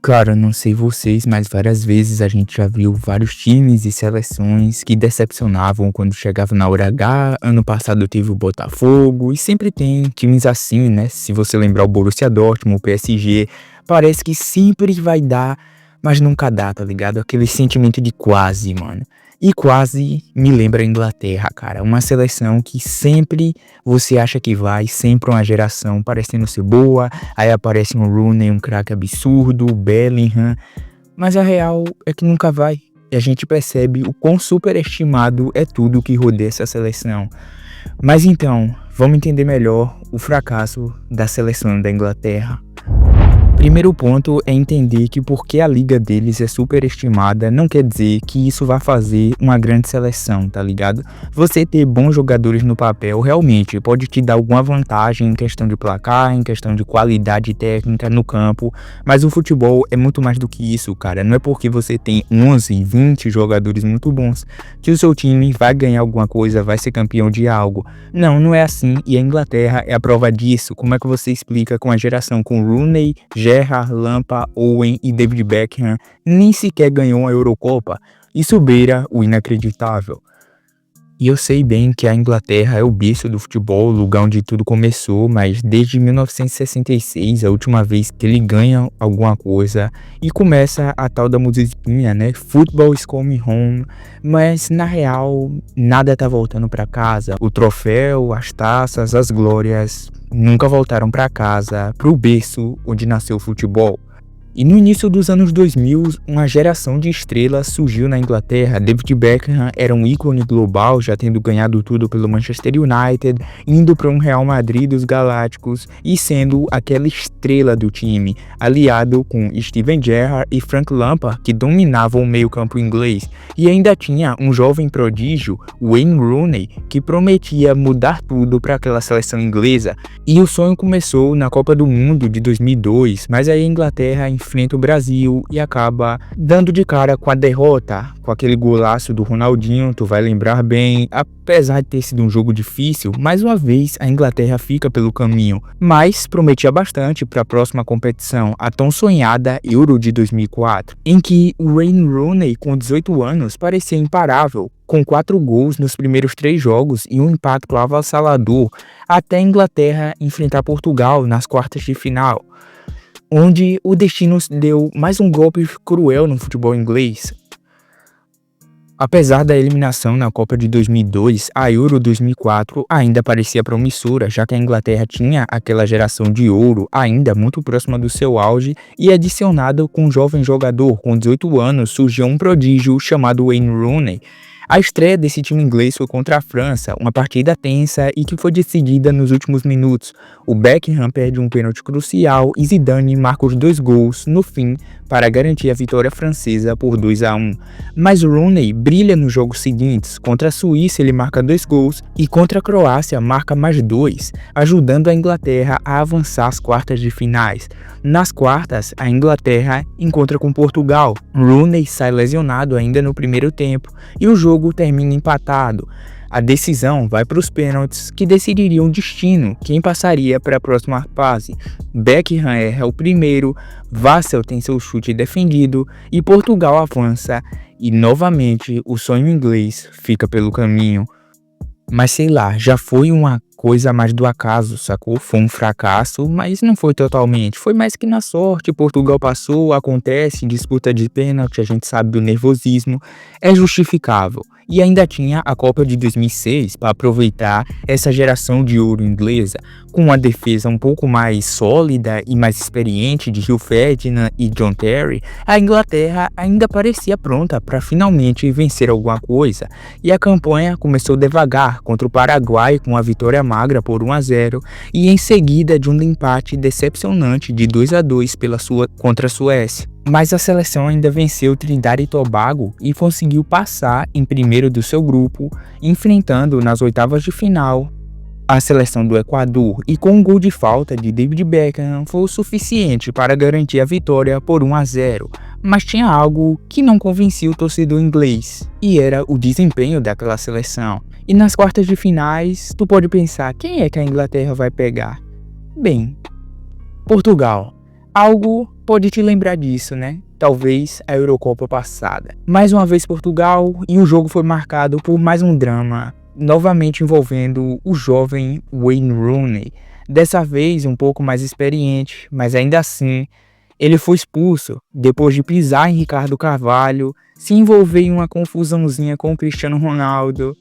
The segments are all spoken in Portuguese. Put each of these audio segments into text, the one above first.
Cara, não sei vocês, mas várias vezes a gente já viu vários times e seleções que decepcionavam quando chegava na hora H. Ano passado teve o Botafogo e sempre tem times assim, né? Se você lembrar o Borussia Dortmund, o PSG, parece que sempre vai dar, mas nunca dá, tá ligado? Aquele sentimento de quase, mano. E quase me lembra a Inglaterra, cara. Uma seleção que sempre você acha que vai, sempre uma geração parecendo ser boa. Aí aparece um Rooney, um craque absurdo, o Bellingham. Mas a real é que nunca vai. E a gente percebe o quão superestimado é tudo que rodeia essa seleção. Mas então, vamos entender melhor o fracasso da seleção da Inglaterra. Primeiro ponto é entender que porque a liga deles é superestimada, não quer dizer que isso vai fazer uma grande seleção, tá ligado? Você ter bons jogadores no papel realmente pode te dar alguma vantagem em questão de placar, em questão de qualidade técnica no campo, mas o futebol é muito mais do que isso, cara. Não é porque você tem 11, 20 jogadores muito bons que o seu time vai ganhar alguma coisa, vai ser campeão de algo. Não, não é assim, e a Inglaterra é a prova disso. Como é que você explica com a geração com Rooney, Gerrard, Lampard, Owen e David Beckham nem sequer ganhou a Eurocopa? Isso beira o inacreditável. E eu sei bem que a Inglaterra é o berço do futebol, o lugar onde tudo começou, mas desde 1966, a última vez que ele ganha alguma coisa, e começa a tal da musiquinha, né? Football is coming home, mas na real, nada tá voltando pra casa. O troféu, as taças, as glórias nunca voltaram pra casa, pro berço onde nasceu o futebol. E no início dos anos 2000, uma geração de estrelas surgiu na Inglaterra. David Beckham era um ícone global, já tendo ganhado tudo pelo Manchester United, indo para um Real Madrid dos Galácticos e sendo aquela estrela do time, aliado com Steven Gerrard e Frank Lampard, que dominavam o meio-campo inglês. E ainda tinha um jovem prodígio, Wayne Rooney, que prometia mudar tudo para aquela seleção inglesa. E o sonho começou na Copa do Mundo de 2002, mas aí a Inglaterra enfrenta o Brasil e acaba dando de cara com a derrota, com aquele golaço do Ronaldinho, tu vai lembrar bem. Apesar de ter sido um jogo difícil, mais uma vez a Inglaterra fica pelo caminho, mas prometia bastante para a próxima competição, a tão sonhada Euro de 2004, em que o Wayne Rooney, com 18 anos, parecia imparável, com 4 gols nos primeiros 3 jogos e um impacto avassalador, até a Inglaterra enfrentar Portugal nas quartas de final, onde o destino deu mais um golpe cruel no futebol inglês. Apesar da eliminação na Copa de 2002, a Euro 2004 ainda parecia promissora, já que a Inglaterra tinha aquela geração de ouro ainda muito próxima do seu auge, e adicionado com um jovem jogador com 18 anos surgiu um prodígio chamado Wayne Rooney. A estreia desse time inglês foi contra a França, uma partida tensa e que foi decidida nos últimos minutos. O Beckham perde um pênalti crucial e Zidane marca os 2 gols no fim para garantir a vitória francesa por 2-1. Mas Rooney brilha nos jogos seguintes. Contra a Suíça ele marca 2 gols e contra a Croácia marca mais 2, ajudando a Inglaterra a avançar às quartas de finais. Nas quartas, a Inglaterra encontra com Portugal. Rooney sai lesionado ainda no primeiro tempo e o jogo termina empatado. A decisão vai para os pênaltis, que decidiriam o destino, quem passaria para a próxima fase. Beckham erra o primeiro, Vassell tem seu chute defendido e Portugal avança, e novamente o sonho inglês fica pelo caminho. Mas sei lá, já foi uma coisa mais do acaso, sacou? Foi um fracasso, mas não foi totalmente. Foi mais que na sorte, Portugal passou, acontece, disputa de pênalti, a gente sabe do nervosismo, é justificável. E ainda tinha a Copa de 2006 para aproveitar essa geração de ouro inglesa, com uma defesa um pouco mais sólida e mais experiente de Rio Ferdinand e John Terry. A Inglaterra ainda parecia pronta para finalmente vencer alguma coisa, e a campanha começou devagar contra o Paraguai com uma vitória magra por 1-0 e em seguida de um empate decepcionante de 2-2 contra a Suécia. Mas a seleção ainda venceu Trindade e Tobago e conseguiu passar em primeiro do seu grupo, enfrentando nas oitavas de final a seleção do Equador, e com um gol de falta de David Beckham foi o suficiente para garantir a vitória por 1-0. Mas tinha algo que não convencia o torcedor inglês, e era o desempenho daquela seleção. E nas quartas de finais, tu pode pensar, quem é que a Inglaterra vai pegar? Bem, Portugal. Algo pode te lembrar disso, né? Talvez a Eurocopa passada. Mais uma vez Portugal, e o jogo foi marcado por mais um drama, novamente envolvendo o jovem Wayne Rooney. Dessa vez um pouco mais experiente, mas ainda assim ele foi expulso depois de pisar em Ricardo Carvalho, se envolver em uma confusãozinha com o Cristiano Ronaldo.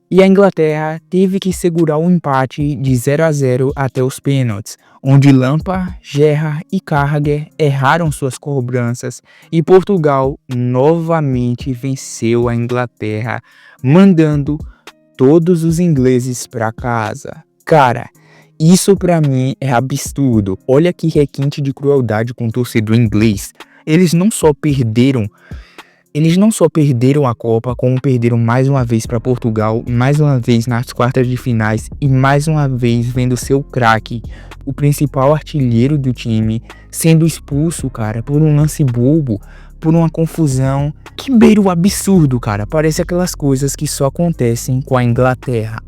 E a Inglaterra teve que segurar o empate de 0-0 até os pênaltis, onde Lampard, Gerrard e Carragher erraram suas cobranças e Portugal novamente venceu a Inglaterra, mandando todos os ingleses para casa. Cara, isso pra mim é absurdo. Olha que requinte de crueldade com o torcedor inglês. Eles não só perderam a Copa, como perderam mais uma vez para Portugal, mais uma vez nas quartas de finais e mais uma vez vendo seu craque, o principal artilheiro do time, sendo expulso, cara, por um lance bobo, por uma confusão que beira o absurdo, cara. Parece aquelas coisas que só acontecem com a Inglaterra.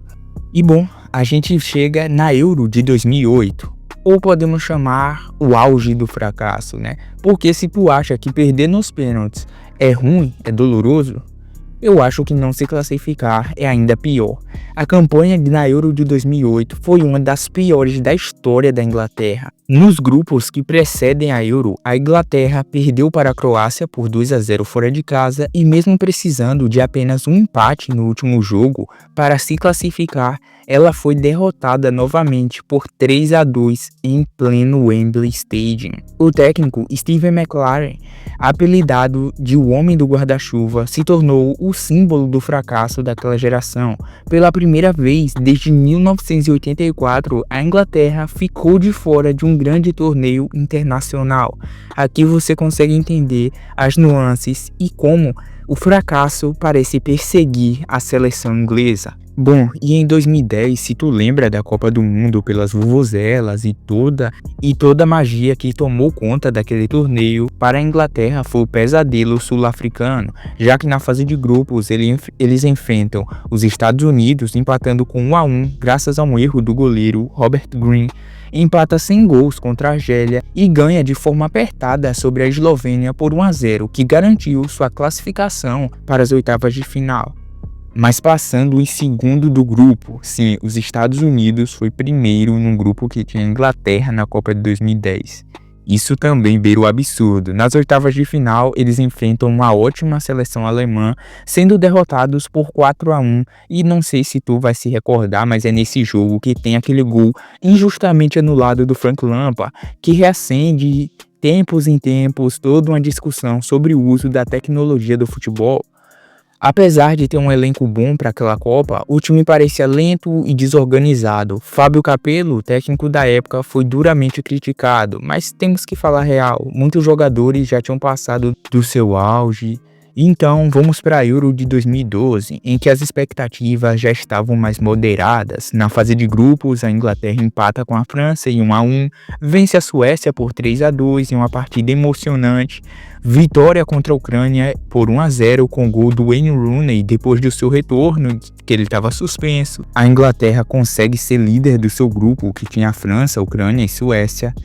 E bom, a gente chega na Euro de 2008. Ou podemos chamar o auge do fracasso, né? Porque se tu acha que perder nos pênaltis é ruim, é doloroso, eu acho que não se classificar é ainda pior. A campanha na Euro de 2008 foi uma das piores da história da Inglaterra. Nos grupos que precedem a Euro, a Inglaterra perdeu para a Croácia por 2-0 fora de casa e mesmo precisando de apenas um empate no último jogo para se classificar, ela foi derrotada novamente por 3-2 em pleno Wembley Stadium. O técnico Steven McLaren, apelidado de o Homem do Guarda-Chuva, se tornou o símbolo do fracasso daquela geração. Pela primeira vez desde 1984, a Inglaterra ficou de fora de um grande torneio internacional. Aqui você consegue entender as nuances e como o fracasso parece perseguir a seleção inglesa. Bom, e em 2010, se tu lembra da Copa do Mundo pelas vuvuzelas e toda a magia que tomou conta daquele torneio, para a Inglaterra foi o pesadelo sul-africano, já que na fase de grupos eles enfrentam os Estados Unidos empatando com 1-1 graças a um erro do goleiro Robert Green, empata sem gols contra a Argélia e ganha de forma apertada sobre a Eslovênia por 1-0, que garantiu sua classificação para as oitavas de final. Mas passando em segundo do grupo, sim, os Estados Unidos foi primeiro num grupo que tinha a Inglaterra na Copa de 2010. Isso também beira o absurdo. Nas oitavas de final, eles enfrentam uma ótima seleção alemã, sendo derrotados por 4-1. E não sei se tu vai se recordar, mas é nesse jogo que tem aquele gol injustamente anulado do Frank Lampard, que reacende, tempos em tempos, toda uma discussão sobre o uso da tecnologia do futebol. Apesar de ter um elenco bom para aquela Copa, o time parecia lento e desorganizado. Fábio Capello, técnico da época, foi duramente criticado, mas temos que falar real, muitos jogadores já tinham passado do seu auge. Então vamos para a Euro de 2012, em que as expectativas já estavam mais moderadas. Na fase de grupos, a Inglaterra empata com a França em 1-1, vence a Suécia por 3-2 em uma partida emocionante, vitória contra a Ucrânia por 1-0 com gol do Wayne Rooney depois do seu retorno, que ele estava suspenso. A Inglaterra consegue ser líder do seu grupo, que tinha a França, a Ucrânia e Suécia.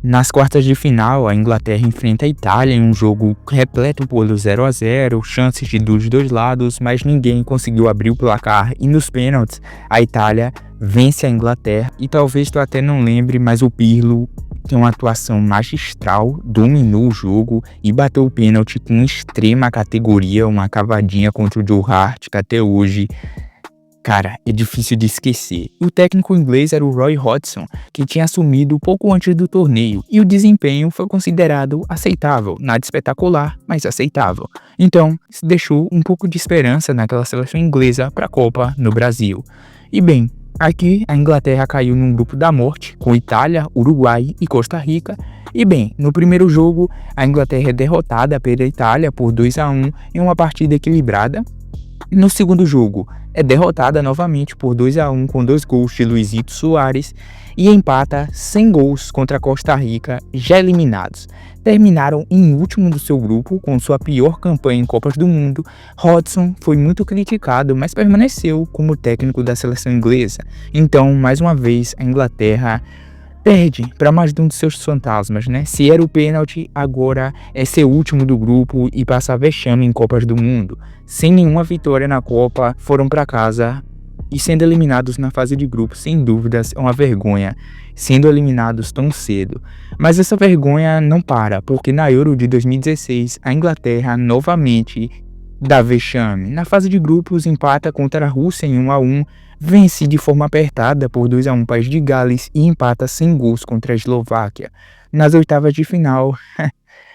Nas quartas de final, a Inglaterra enfrenta a Itália em um jogo repleto por 0-0, chances dos dois lados, mas ninguém conseguiu abrir o placar. E nos pênaltis, a Itália vence a Inglaterra. E talvez tu até não lembre, mas o Pirlo tem uma atuação magistral, dominou o jogo e bateu o pênalti com extrema categoria, uma cavadinha contra o Joe Hart, que até hoje, cara, é difícil de esquecer. O técnico inglês era o Roy Hodgson, que tinha assumido pouco antes do torneio, e o desempenho foi considerado aceitável, nada espetacular, mas aceitável. Então, isso deixou um pouco de esperança naquela seleção inglesa para a Copa no Brasil. E bem, aqui a Inglaterra caiu num grupo da morte, com Itália, Uruguai e Costa Rica. E bem, no primeiro jogo, a Inglaterra é derrotada pela Itália por 2-1 em uma partida equilibrada. No segundo jogo, é derrotada novamente por 2-1 com 2 gols de Luizito Soares e empata sem gols contra a Costa Rica, já eliminados. Terminaram em último do seu grupo com sua pior campanha em Copas do Mundo. Hodgson foi muito criticado, mas permaneceu como técnico da seleção inglesa. Então, mais uma vez, a Inglaterra perde para mais de um dos seus fantasmas, né? Se era o pênalti, agora é ser o último do grupo e passar vexame em Copas do Mundo. Sem nenhuma vitória na Copa, foram para casa e sendo eliminados na fase de grupos, sem dúvidas, é uma vergonha, sendo eliminados tão cedo. Mas essa vergonha não para, porque na Euro de 2016, a Inglaterra novamente dá vexame. Na fase de grupos, empata contra a Rússia em 1-1, vence de forma apertada por 2-1 País de Gales e empata sem gols contra a Eslováquia. Nas oitavas de final,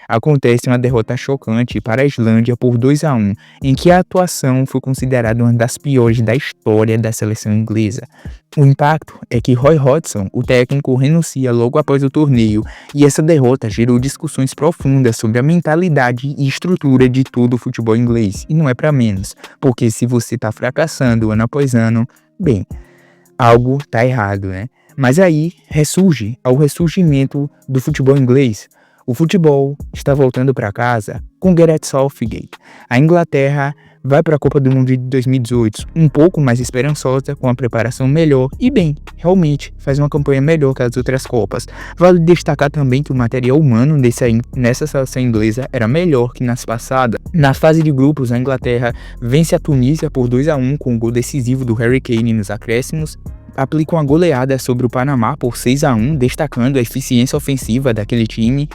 acontece uma derrota chocante para a Islândia por 2-1, em que a atuação foi considerada uma das piores da história da seleção inglesa. O impacto é que Roy Hodgson, o técnico, renuncia logo após o torneio, e essa derrota gerou discussões profundas sobre a mentalidade e estrutura de todo o futebol inglês. E não é para menos, porque se você está fracassando ano após ano, bem, algo tá errado, né? Mas aí ressurge ao ressurgimento do futebol inglês. O futebol está voltando para casa com Gareth Southgate. A Inglaterra vai para a Copa do Mundo de 2018 um pouco mais esperançosa, com a preparação melhor e bem, realmente faz uma campanha melhor que as outras Copas. Vale destacar também que o material humano nessa seleção inglesa era melhor que nas passadas. Na fase de grupos, a Inglaterra vence a Tunísia por 2-1 com o gol decisivo do Harry Kane nos acréscimos. Aplica uma goleada sobre o Panamá por 6-1, destacando a eficiência ofensiva daquele time.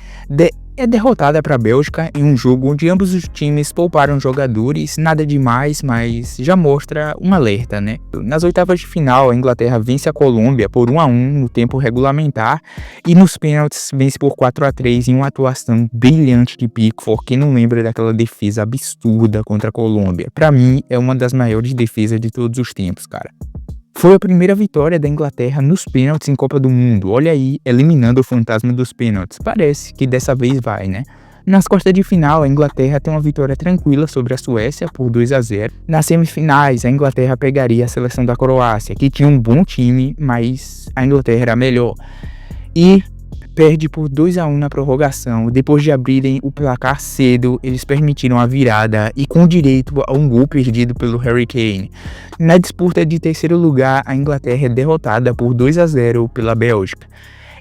É derrotada para a Bélgica em um jogo onde ambos os times pouparam jogadores, nada demais, mas já mostra um alerta, né? Nas oitavas de final, a Inglaterra vence a Colômbia por 1-1 no tempo regulamentar e nos pênaltis vence por 4-3 em uma atuação brilhante de Pickford. Quem não lembra daquela defesa absurda contra a Colômbia? Para mim, é uma das maiores defesas de todos os tempos, cara. Foi a primeira vitória da Inglaterra nos pênaltis em Copa do Mundo. Olha aí, eliminando o fantasma dos pênaltis. Parece que dessa vez vai, né? Nas quartas de final, a Inglaterra tem uma vitória tranquila sobre a Suécia por 2-0. Nas semifinais, a Inglaterra pegaria a seleção da Croácia, que tinha um bom time, mas a Inglaterra era melhor. E perde por 2-1 na prorrogação. Depois de abrirem o placar cedo, eles permitiram a virada e com direito a um gol perdido pelo Harry Kane. Na disputa de terceiro lugar, a Inglaterra é derrotada por 2-0 pela Bélgica.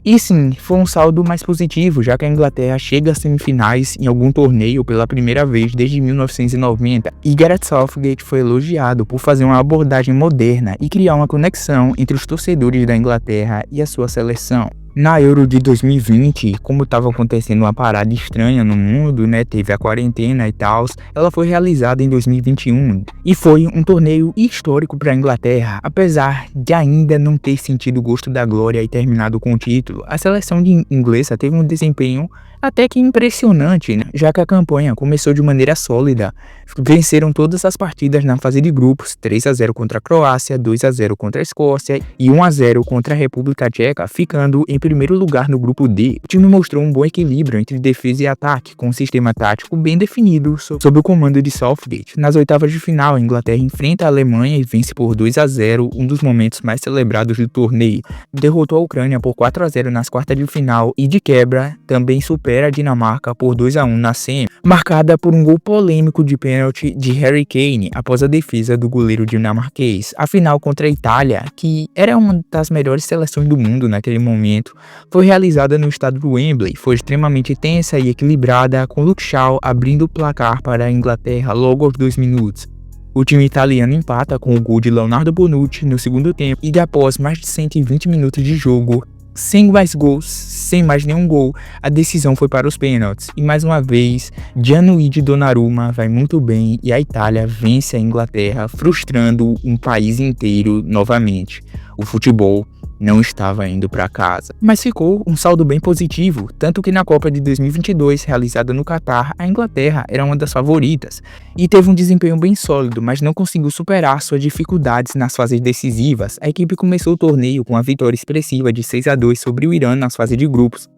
E sim, foi um saldo mais positivo, já que a Inglaterra chega às semifinais em algum torneio pela primeira vez desde 1990. E Gareth Southgate foi elogiado por fazer uma abordagem moderna e criar uma conexão entre os torcedores da Inglaterra e a sua seleção. Na Euro de 2020, como estava acontecendo uma parada estranha no mundo, né, teve a quarentena e tal, ela foi realizada em 2021 e foi um torneio histórico para a Inglaterra. Apesar de ainda não ter sentido o gosto da glória e terminado com o título, a seleção inglesa teve um desempenho até que impressionante, né? Já que a campanha começou de maneira sólida. Venceram todas as partidas na fase de grupos, 3-0 contra a Croácia, 2-0 contra a Escócia e 1-0 contra a República Tcheca, ficando em primeiro lugar no grupo D. O time mostrou um bom equilíbrio entre defesa e ataque, com um sistema tático bem definido sob o comando de Southgate. Nas oitavas de final, a Inglaterra enfrenta a Alemanha e vence por 2-0, um dos momentos mais celebrados do torneio. Derrotou a Ucrânia por 4-0 nas quartas de final e, de quebra, também supera a Dinamarca por 2-1 na semi, marcada por um gol polêmico de pênalti de Harry Kane após a defesa do goleiro dinamarquês. A final contra a Itália, que era uma das melhores seleções do mundo naquele momento, foi realizada no estádio do Wembley. Foi extremamente tensa e equilibrada, com Luke Shaw abrindo o placar para a Inglaterra logo aos 2 minutos. O time italiano empata com o gol de Leonardo Bonucci no segundo tempo e após mais de 120 minutos de jogo, sem mais gols, sem mais nenhum gol, a decisão foi para os pênaltis. E mais uma vez, Gianluigi Donnarumma vai muito bem e a Itália vence a Inglaterra, frustrando um país inteiro novamente. O futebol não estava indo para casa. Mas ficou um saldo bem positivo, tanto que na Copa de 2022, realizada no Catar, a Inglaterra era uma das favoritas e teve um desempenho bem sólido, mas não conseguiu superar suas dificuldades nas fases decisivas. A equipe começou o torneio com uma vitória expressiva de 6-2 sobre o Irã nas fases de grupos,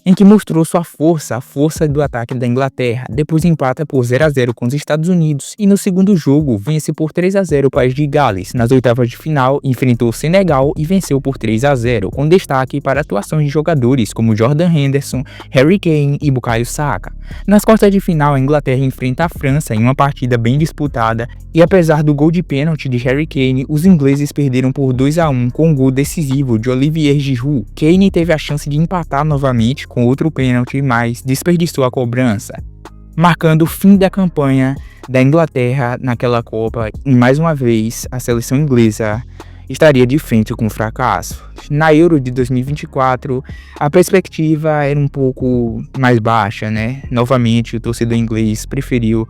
em que mostrou sua força, a força do ataque da Inglaterra. Depois empata por 0-0 com os Estados Unidos e no segundo jogo vence por 3-0 o país de Gales. Nas oitavas de final enfrentou o Senegal e venceu por 3-0, com destaque para atuações de jogadores como Jordan Henderson, Harry Kane e Bukayo Saka. Nas quartas de final a Inglaterra enfrenta a França em uma partida bem disputada e apesar do gol de pênalti de Harry Kane, os ingleses perderam por 2-1 com um gol decisivo de Olivier Giroud. Kane teve a chance de empatar novamente com outro pênalti, mas desperdiçou a cobrança, marcando o fim da campanha da Inglaterra naquela Copa e mais uma vez a seleção inglesa estaria de frente com o fracasso. Na Euro de 2024, a perspectiva era um pouco mais baixa, né? Novamente, o torcedor inglês preferiu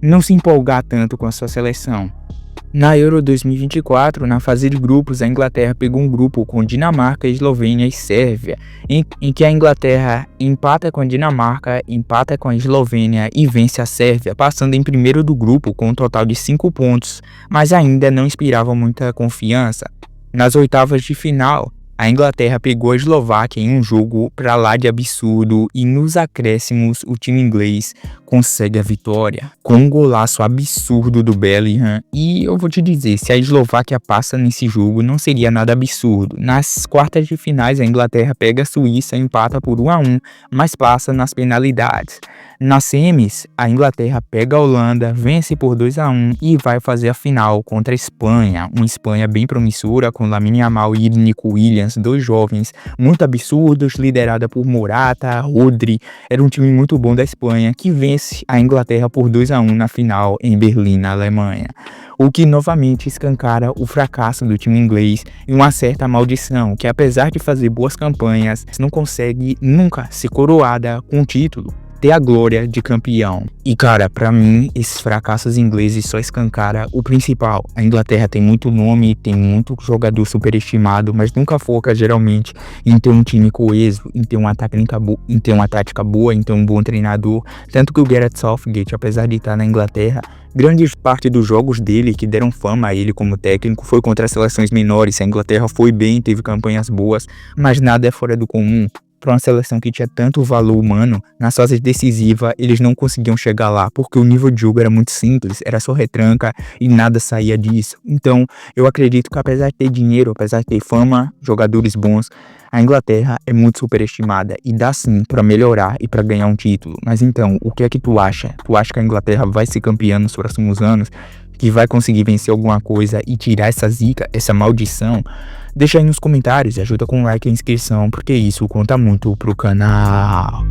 não se empolgar tanto com a sua seleção. Na Euro 2024, na fase de grupos, a Inglaterra pegou um grupo com Dinamarca, Eslovênia e Sérvia, em que a Inglaterra empata com a Dinamarca, empata com a Eslovênia e vence a Sérvia, passando em primeiro do grupo com um total de 5 pontos, mas ainda não inspirava muita confiança. Nas oitavas de final, a Inglaterra pegou a Eslováquia em um jogo pra lá de absurdo e nos acréscimos o time inglês consegue a vitória com um golaço absurdo do Bellingham. E eu vou te dizer, se a Eslováquia passa nesse jogo não seria nada absurdo. Nas quartas de finais a Inglaterra pega a Suíça, empata por 1-1, mas passa nas penalidades. Nas semis, a Inglaterra pega a Holanda, vence por 2-1 e vai fazer a final contra a Espanha. Uma Espanha bem promissora com Lamine Yamal e Nico Williams, dois jovens muito absurdos, liderada por Morata, Rodri. Era um time muito bom da Espanha que vence a Inglaterra por 2-1 na final em Berlim, na Alemanha. O que novamente escancara o fracasso do time inglês e uma certa maldição, que apesar de fazer boas campanhas, não consegue nunca ser coroada com o título, ter a glória de campeão. E cara, pra mim, esses fracassos ingleses só escancara o principal. A Inglaterra tem muito nome, tem muito jogador superestimado, mas nunca foca geralmente em ter um time coeso, em ter uma tática boa, em ter um bom treinador. Tanto que o Gareth Southgate, apesar de estar na Inglaterra, grande parte dos jogos dele que deram fama a ele como técnico foi contra as seleções menores. A Inglaterra foi bem, teve campanhas boas, mas nada é fora do comum. Para uma seleção que tinha tanto valor humano, nas fases decisivas eles não conseguiam chegar lá, porque o nível de jogo era muito simples, era só retranca e nada saía disso. Então, eu acredito que apesar de ter dinheiro, apesar de ter fama, jogadores bons, a Inglaterra é muito superestimada e dá sim para melhorar e para ganhar um título. Mas então, o que é que tu acha? Tu acha que a Inglaterra vai ser campeã nos próximos anos? Que vai conseguir vencer alguma coisa e tirar essa zica, essa maldição? Deixa aí nos comentários e ajuda com o like e a inscrição, porque isso conta muito pro canal.